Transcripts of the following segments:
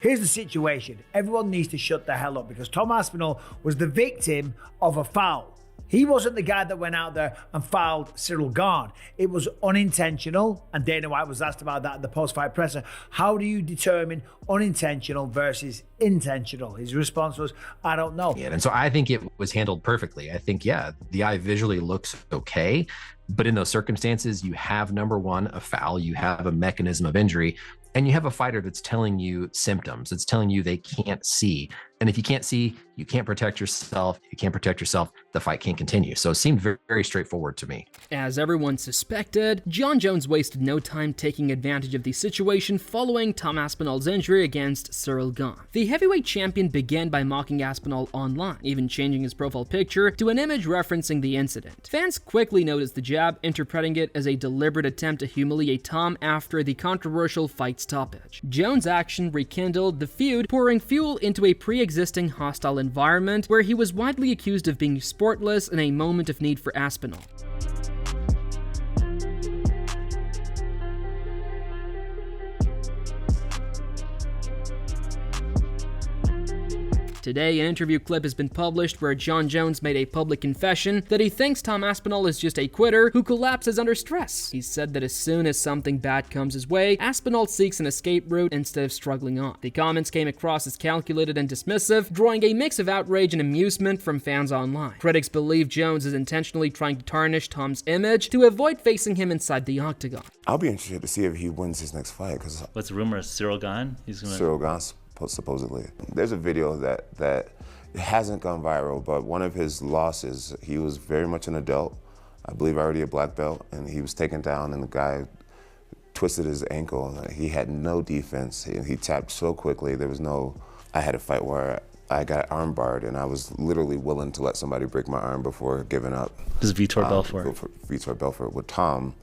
Here's the situation. Everyone needs to shut the hell up because Tom Aspinall was the victim of a foul. He wasn't the guy that went out there and fouled Cyril Gane. It was unintentional, and Dana White was asked about that in the post-fight presser. How do you determine unintentional versus intentional? His response was, I don't know. Yeah, and so I think it was handled perfectly. I think, yeah, the eye visually looks okay, but in those circumstances, you have, number one, a foul, you have a mechanism of injury, and you have a fighter that's telling you symptoms. It's telling you they can't see. And if you can't see, you can't protect yourself. You can't protect yourself, the fight can't continue. So it seemed very, very straightforward to me. As everyone suspected, Jon Jones wasted no time taking advantage of the situation following Tom Aspinall's injury against Cyril Gane. The heavyweight champion began by mocking Aspinall online, even changing his profile picture to an image referencing the incident. Fans quickly noticed the jab, interpreting it as a deliberate attempt to humiliate Tom after the controversial fight stoppage. Jones' action rekindled the feud, pouring fuel into a pre-existing hostile environment where he was widely accused of being sportless in a moment of need for Aspinall. Today, an interview clip has been published where Jon Jones made a public confession that he thinks Tom Aspinall is just a quitter who collapses under stress. He said that as soon as something bad comes his way, Aspinall seeks an escape route instead of struggling on. The comments came across as calculated and dismissive, drawing a mix of outrage and amusement from fans online. Critics believe Jones is intentionally trying to tarnish Tom's image to avoid facing him inside the octagon. I'll be interested to see if he wins his next fight. What's the rumor? Cyril Gane? Cyril Gane, supposedly. There's a video that hasn't gone viral, but one of his losses, he was very much an adult, I believe already a black belt, and he was taken down and the guy twisted his ankle. He had no defense. He tapped so quickly. I had a fight where I got arm barred and I was literally willing to let somebody break my arm before giving up. This is Vitor Belfort. Vitor Belfort. With Tom,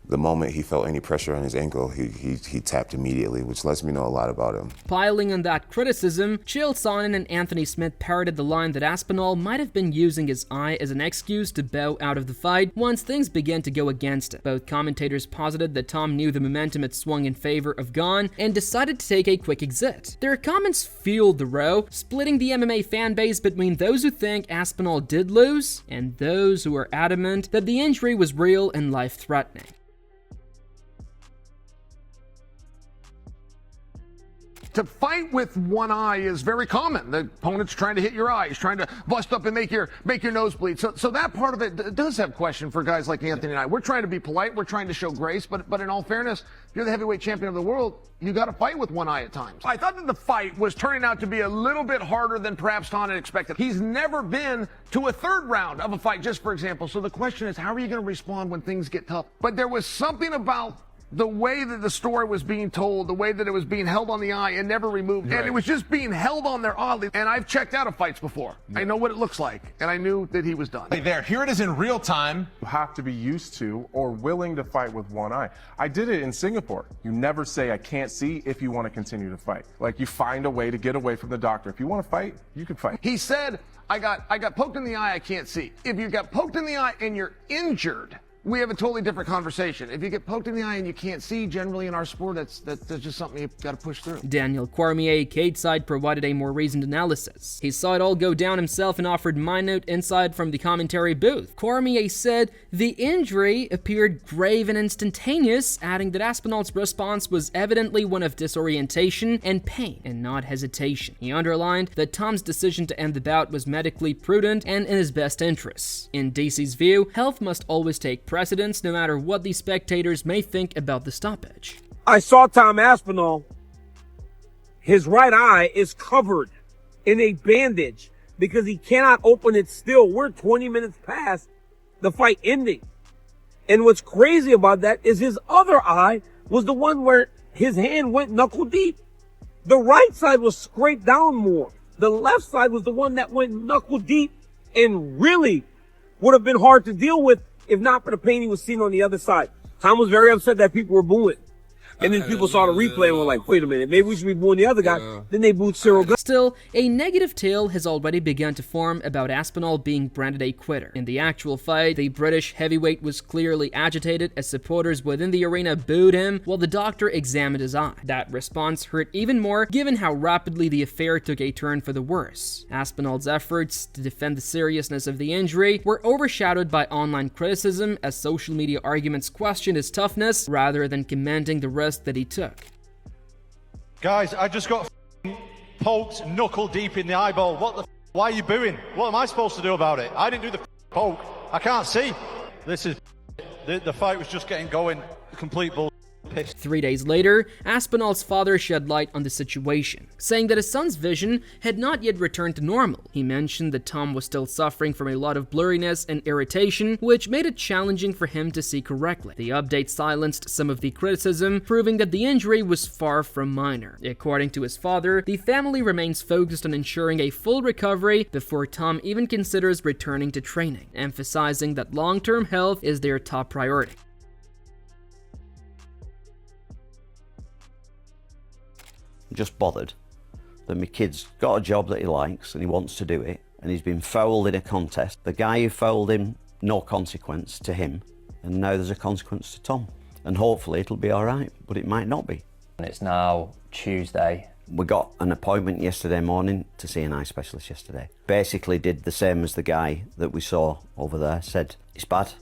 the moment he felt any pressure on his ankle, he tapped immediately, which lets me know a lot about him. Piling on that criticism, Chael Sonnen and Anthony Smith parroted the line that Aspinall might have been using his eye as an excuse to bow out of the fight once things began to go against it. Both commentators posited that Tom knew the momentum had swung in favor of Gane and decided to take a quick exit. Their comments fueled the row, splitting the MMA fanbase between those who think Aspinall did lose and those who are adamant that the injury was real and life-threatening. To fight with one eye is very common. The opponent's trying to hit your eye. He's trying to bust up and make your nose bleed. So that part of it does have question for guys like Anthony and I. We're trying to be polite. We're trying to show grace. But in all fairness, if you're the heavyweight champion of the world, you got to fight with one eye at times. I thought that the fight was turning out to be a little bit harder than perhaps Tom had expected. He's never been to a third round of a fight, just for example. So the question is, how are you going to respond when things get tough? But there was something about the way that the story was being told, the way that it was being held on the eye and never removed. Right. And it was just being held on there oddly. And I've checked out of fights before. Yeah. I know what it looks like. And I knew that he was done. Hey there, here it is in real time. You have to be used to or willing to fight with one eye. I did it in Singapore. You never say, I can't see if you want to continue to fight. Like, you find a way to get away from the doctor. If you want to fight, you can fight. He said, I got poked in the eye, I can't see. If you got poked in the eye and you're injured, we have a totally different conversation. If you get poked in the eye and you can't see, generally in our sport, that's just something you've got to push through. Daniel Cormier, Cage Side, provided a more reasoned analysis. He saw it all go down himself and offered minute insight from the commentary booth. Cormier said the injury appeared grave and instantaneous, adding that Aspinall's response was evidently one of disorientation and pain, and not hesitation. He underlined that Tom's decision to end the bout was medically prudent and in his best interests. In DC's view, health must always take precedence no matter what the spectators may think about the stoppage. I saw Tom Aspinall. His right eye is covered in a bandage because he cannot open it still. We're 20 minutes past the fight ending. And what's crazy about that is his other eye was the one where his hand went knuckle deep. The right side was scraped down more. The left side was the one that went knuckle deep and really would have been hard to deal with if not for the pain he was seeing on the other side. Tom was very upset that people were booing. And then people saw the replay and were like, wait a minute, maybe we should be booing the other guy. Then they booed Cyril Gane. Still, a negative tale has already begun to form about Aspinall being branded a quitter. In the actual fight, the British heavyweight was clearly agitated as supporters within the arena booed him while the doctor examined his eye. That response hurt even more given how rapidly the affair took a turn for the worse. Aspinall's efforts to defend the seriousness of the injury were overshadowed by online criticism as social media arguments questioned his toughness rather than commending the risk that he took. Guys, I just got poked knuckle deep in the eyeball. Why are you booing? What am I supposed to do about it? I didn't do the poke. I can't see. This is the fight was just getting going. Complete bull. 3 days later, Aspinall's father shed light on the situation, saying that his son's vision had not yet returned to normal. He mentioned that Tom was still suffering from a lot of blurriness and irritation, which made it challenging for him to see correctly. The update silenced some of the criticism, proving that the injury was far from minor. According to his father, the family remains focused on ensuring a full recovery before Tom even considers returning to training, emphasizing that long-term health is their top priority. Just bothered that my kid's got a job that he likes and he wants to do it, and he's been fouled in a contest. The guy who fouled him, no consequence to him, and now there's a consequence to Tom. And hopefully it'll be all right, but it might not be. And it's now Tuesday. We got an appointment yesterday morning to see an eye specialist yesterday. Basically did the same as the guy that we saw over there. Said it's bad,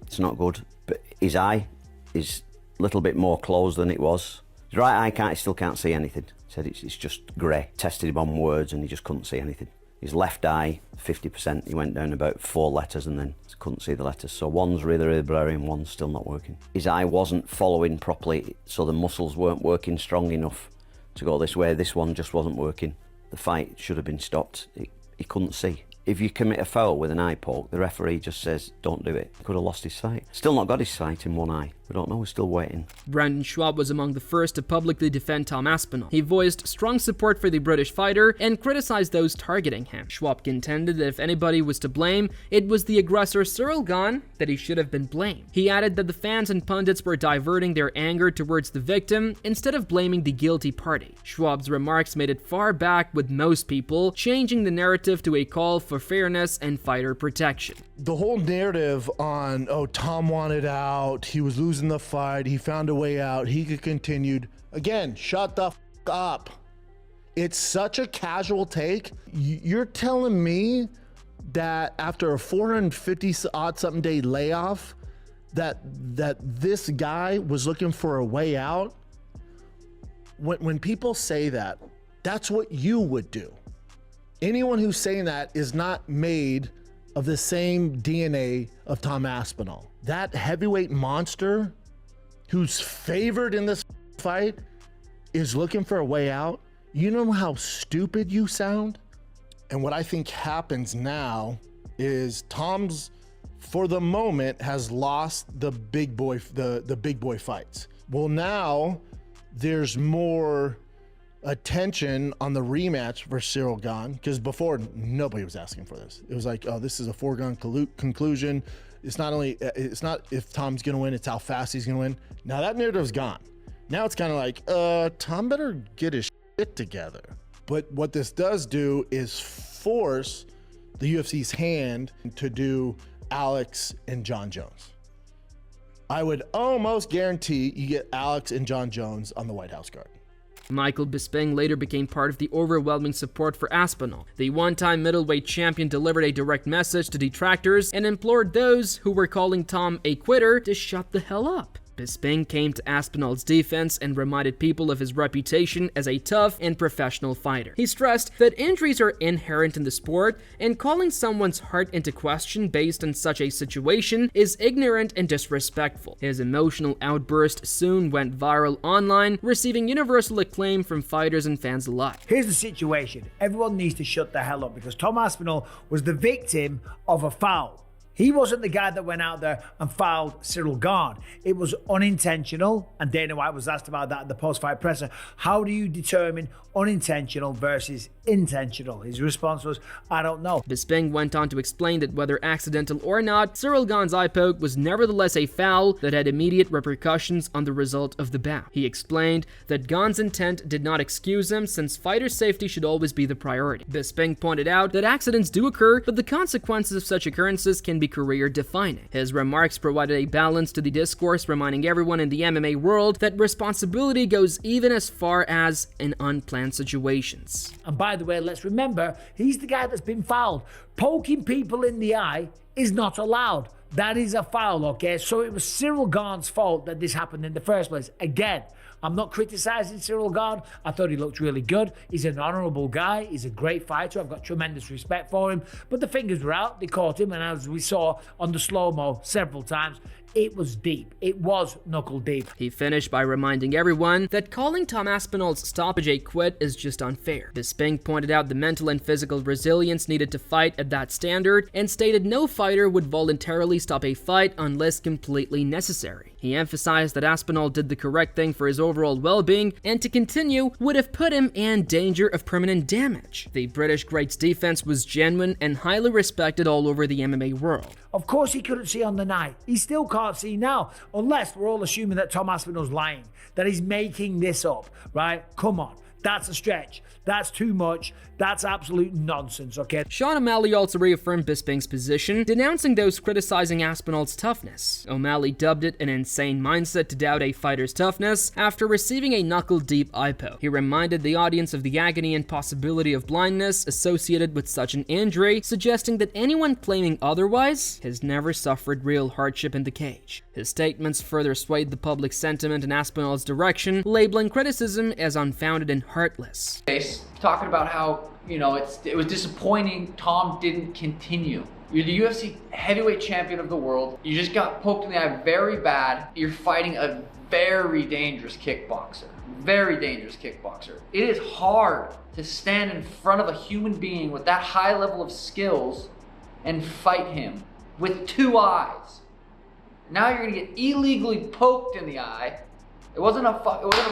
it's not good, but his eye is a little bit more closed than it was. His right eye still can't see anything. Said it's just grey. Tested him on words and he just couldn't see anything. His left eye, 50%, he went down about 4 letters and then couldn't see the letters. So one's really blurry and one's still not working. His eye wasn't following properly, so the muscles weren't working strong enough to go this way. This one just wasn't working. The fight should have been stopped. He couldn't see. If you commit a foul with an eye poke, the referee just says, don't do it. He could have lost his sight. Still not got his sight in one eye. We don't know, we're still waiting. Brandon Schwab was among the first to publicly defend Tom Aspinall. He voiced strong support for the British fighter and criticized those targeting him. Schwab contended that if anybody was to blame, it was the aggressor Cyril Gane that he should have been blamed. He added that the fans and pundits were diverting their anger towards the victim instead of blaming the guilty party. Schwab's remarks made it far back with most people, changing the narrative to a call for fairness and fighter protection. The whole narrative on, oh, Tom wanted out, he was losing the fight, he found a way out, he could continue. Again, shut the f up. It's such a casual take. You're telling me that after a 450-odd-something day layoff, that this guy was looking for a way out? When people say that, that's what you would do. Anyone who's saying that is not made of the same DNA of Tom Aspinall. That heavyweight monster who's favored in this fight is looking for a way out. You know how stupid you sound? And what I think happens now is Tom's, for the moment, has lost the big boy fights. Well, now there's more attention on the rematch for Cyril Gane, because before nobody was asking for this. It was like, oh, this is a foregone conclusion. It's not if Tom's gonna win, it's how fast he's gonna win. Now that narrative's gone. Now it's kind of like, Tom better get his shit together. But what this does do is force the UFC's hand to do Alex and Jon Jones. I would almost guarantee you get Alex and Jon Jones on the White House card. Michael Bisping later became part of the overwhelming support for Aspinall. The one-time middleweight champion delivered a direct message to detractors and implored those who were calling Tom a quitter to shut the hell up. Bisping came to Aspinall's defense and reminded people of his reputation as a tough and professional fighter. He stressed that injuries are inherent in the sport, and calling someone's heart into question based on such a situation is ignorant and disrespectful. His emotional outburst soon went viral online, receiving universal acclaim from fighters and fans alike. Here's the situation. Everyone needs to shut the hell up because Tom Aspinall was the victim of a foul. He wasn't the guy that went out there and fouled Cyril Gane. It was unintentional, and Dana White was asked about that at the post-fight presser. How do you determine unintentional versus intentional? His response was, I don't know. Bisping went on to explain that whether accidental or not, Cyril Gane's eye poke was nevertheless a foul that had immediate repercussions on the result of the bout. He explained that Gane's intent did not excuse him, since fighter safety should always be the priority. Bisping pointed out that accidents do occur, but the consequences of such occurrences can be career-defining. His remarks provided a balance to the discourse, reminding everyone in the MMA world that responsibility goes even as far as in unplanned situations. And by the way, let's remember, he's the guy that's been fouled. Poking people in the eye is not allowed. That is a foul, okay? So it was Cyril Gane's fault that this happened in the first place. Again, I'm not criticizing Cyril Gane. I thought he looked really good. He's an honorable guy. He's a great fighter. I've got tremendous respect for him. But the fingers were out. They caught him. And as we saw on the slow-mo several times, it was deep. It was knuckle deep. He finished by reminding everyone that calling Tom Aspinall's stoppage a quit is just unfair. Bisping pointed out the mental and physical resilience needed to fight at that standard and stated no fighter would voluntarily stop a fight unless completely necessary. He emphasized that Aspinall did the correct thing for his overall well-being and to continue would have put him in danger of permanent damage. The British great's defense was genuine and highly respected all over the MMA world. Of course he couldn't see on the night. He still can't see now, unless we're all assuming that Tom Aspinall's lying, that he's making this up, right? Come on. That's a stretch. That's too much. That's absolute nonsense, okay? Sean O'Malley also reaffirmed Bisping's position, denouncing those criticizing Aspinall's toughness. O'Malley dubbed it an insane mindset to doubt a fighter's toughness after receiving a knuckle-deep eye poke. He reminded the audience of the agony and possibility of blindness associated with such an injury, suggesting that anyone claiming otherwise has never suffered real hardship in the cage. His statements further swayed the public sentiment in Aspinall's direction, labeling criticism as unfounded and heartless. Talking about how, it was disappointing Tom didn't continue. You're the UFC heavyweight champion of the world. You just got poked in the eye very bad. You're fighting a very dangerous kickboxer. Very dangerous kickboxer. It is hard to stand in front of a human being with that high level of skills and fight him with two eyes. Now you're gonna get illegally poked in the eye. It wasn't a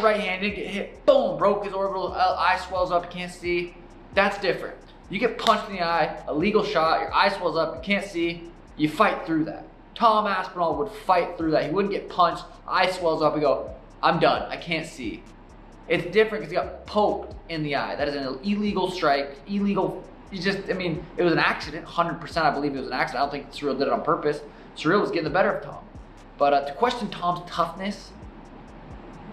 right hand. He didn't get hit. Boom, broke his orbital. Eye swells up. You can't see. That's different. You get punched in the eye, a legal shot. Your eye swells up. You can't see. You fight through that. Tom Aspinall would fight through that. He wouldn't get punched. Eye swells up and go, I'm done. I can't see. It's different because he got poked in the eye. That is an illegal strike. Illegal. It was an accident. 100% I believe it was an accident. I don't think Cyril did it on purpose. Cyril was getting the better of Tom. But to question Tom's toughness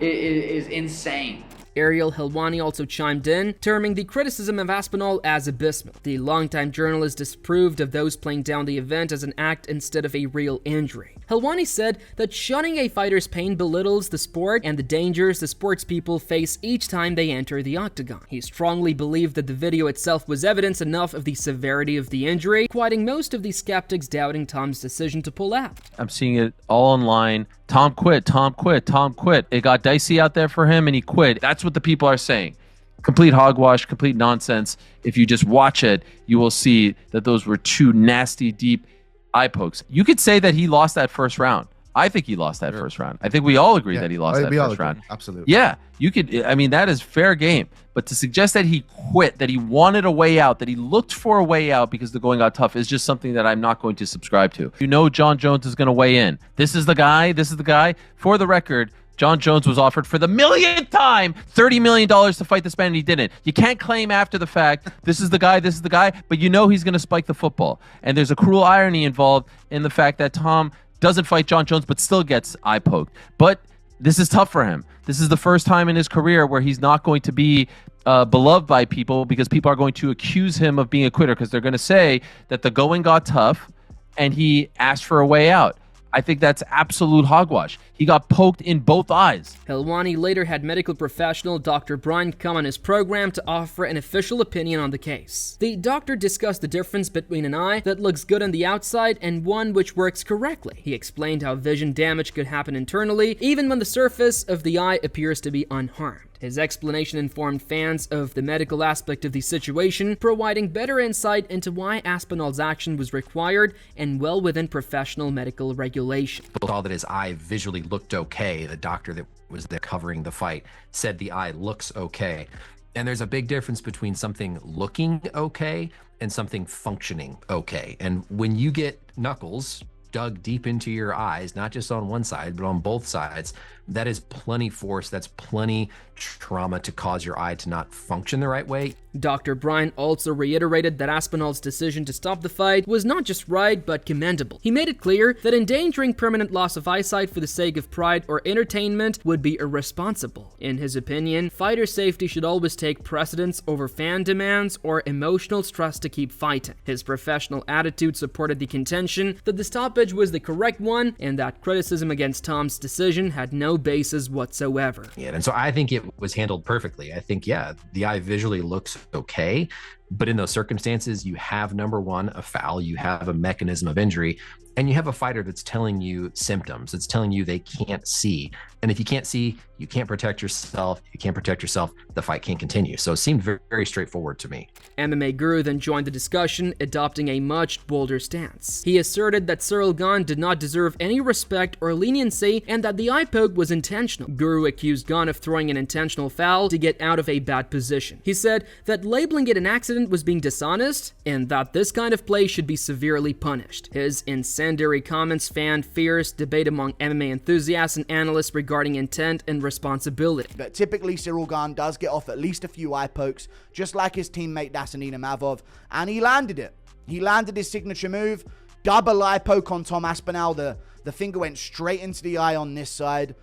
is insane. Ariel Helwani also chimed in, terming the criticism of Aspinall as abysmal. The longtime journalist disapproved of those playing down the event as an act instead of a real injury. Helwani said that shunning a fighter's pain belittles the sport and the dangers the sports people face each time they enter the octagon. He strongly believed that the video itself was evidence enough of the severity of the injury, quieting most of the skeptics doubting Tom's decision to pull out. I'm seeing it all online. Tom quit, Tom quit, Tom quit. It got dicey out there for him and he quit. That's what the people are saying. Complete hogwash, complete nonsense. If you just watch it, you will see that those were two nasty, deep eye pokes. You could say that he lost that first round. I think he lost that first round. I think we all agree that he lost that first round. Absolutely. Yeah, you could. That is fair game. But to suggest that he quit, that he wanted a way out, that he looked for a way out because the going got tough is just something that I'm not going to subscribe to. Jon Jones is going to weigh in. This is the guy. This is the guy. For the record, Jon Jones was offered for the millionth time $30 million to fight this man, and he didn't. You can't claim after the fact, this is the guy, but he's going to spike the football. And there's a cruel irony involved in the fact that Tom doesn't fight Jon Jones, but still gets eye poked. But this is tough for him. This is the first time in his career where he's not going to be beloved by people because people are going to accuse him of being a quitter because they're going to say that the going got tough and he asked for a way out. I think that's absolute hogwash. He got poked in both eyes. Helwani later had medical professional Dr. Bryan come on his program to offer an official opinion on the case. The doctor discussed the difference between an eye that looks good on the outside and one which works correctly. He explained how vision damage could happen internally, even when the surface of the eye appears to be unharmed. His explanation informed fans of the medical aspect of the situation, providing better insight into why Aspinall's action was required and well within professional medical regulation. People saw that his eye visually looked okay. The doctor that was there covering the fight said the eye looks okay. And there's a big difference between something looking okay and something functioning okay. And when you get knuckles dug deep into your eyes, not just on one side, but on both sides, that is plenty force, that's plenty trauma to cause your eye to not function the right way. Dr. Bryan also reiterated that Aspinall's decision to stop the fight was not just right, but commendable. He made it clear that endangering permanent loss of eyesight for the sake of pride or entertainment would be irresponsible. In his opinion, fighter safety should always take precedence over fan demands or emotional stress to keep fighting. His professional attitude supported the contention that the stoppage was the correct one and that criticism against Tom's decision had no basis whatsoever. Yeah, and so I think it was handled perfectly. I think, yeah, the eye visually looks okay, but in those circumstances, you have, number one, a foul, you have a mechanism of injury, and you have a fighter that's telling you symptoms. It's telling you they can't see. And if you can't see, you can't protect yourself. If you can't protect yourself, the fight can't continue. So it seemed very, very straightforward to me. MMA Guru then joined the discussion, adopting a much bolder stance. He asserted that Ciryl Gane did not deserve any respect or leniency and that the eye poke was intentional. Guru accused Gane of throwing an intentional foul to get out of a bad position. He said that labeling it an accident was being dishonest and that this kind of play should be severely punished. His incendiary comments fanned fierce debate among MMA enthusiasts and analysts regarding intent and responsibility. But typically Ciryl Gane does get off at least a few eye pokes, just like his teammate Dasanina Mavov, and he landed it. He landed his signature move, double eye poke on Tom Aspinall. The finger went straight into the eye on this side.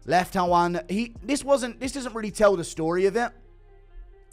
Left hand one. This doesn't really tell the story of it.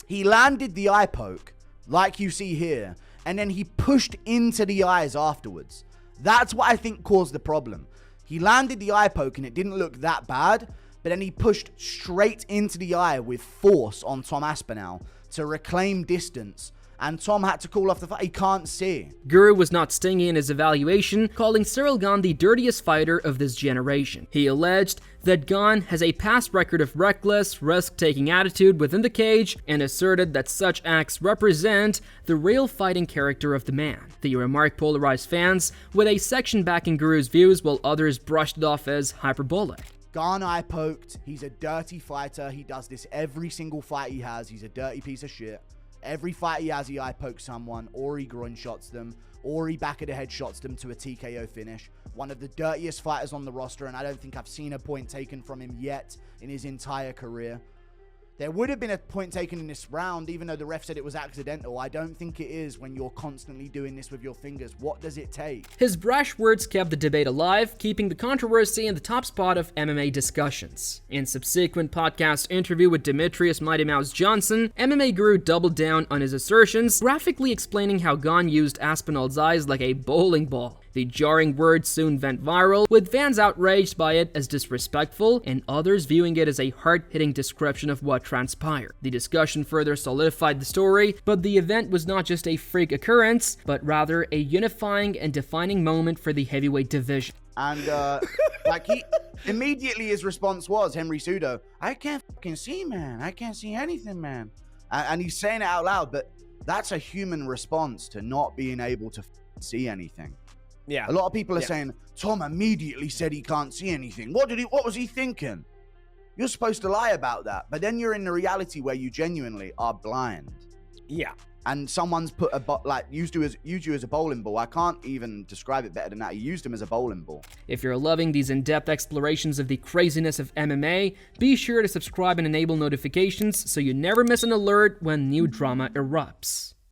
He landed the eye poke, like you see here, and then he pushed into the eyes afterwards. That's what I think caused the problem. He landed the eye poke and it didn't look that bad, but then he pushed straight into the eye with force on Tom Aspinall to reclaim distance, and Tom had to call off the fight. He can't see. Guru was not stingy in his evaluation, calling Ciryl Gane the dirtiest fighter of this generation. He alleged that Gane has a past record of reckless, risk-taking attitude within the cage and asserted that such acts represent the real fighting character of the man. The remark polarized fans, with a section backing Guru's views while others brushed it off as hyperbolic. Gane eye poked. He's a dirty fighter. He does this every single fight he has. He's a dirty piece of shit. Every fight he has, he eye pokes someone, or he groin shots them, or he back of the head shots them to a TKO finish. One of the dirtiest fighters on the roster, and I don't think I've seen a point taken from him yet in his entire career. There would have been a point taken in this round, even though the ref said it was accidental. I don't think it is when you're constantly doing this with your fingers. What does it take? His brash words kept the debate alive, keeping the controversy in the top spot of MMA discussions. In subsequent podcast interview with Demetrius Mighty Mouse Johnson, MMA Guru doubled down on his assertions, graphically explaining how Gane used Aspinall's eyes like a bowling ball. The jarring words soon went viral, with fans outraged by it as disrespectful and others viewing it as a hard-hitting description of what transpired. The discussion further solidified the story, but the event was not just a freak occurrence, but rather a unifying and defining moment for the heavyweight division. And, immediately his response was, Henry Cejudo, I can't fucking see, man. I can't see anything, man. And he's saying it out loud, but that's a human response to not being able to see anything. Yeah. A lot of people are saying, Tom immediately said he can't see anything. What was he thinking? You're supposed to lie about that. But then you're in the reality where you genuinely are blind. Yeah. And someone's put used you as a bowling ball. I can't even describe it better than that. He used him as a bowling ball. If you're loving these in-depth explorations of the craziness of MMA, be sure to subscribe and enable notifications so you never miss an alert when new drama erupts.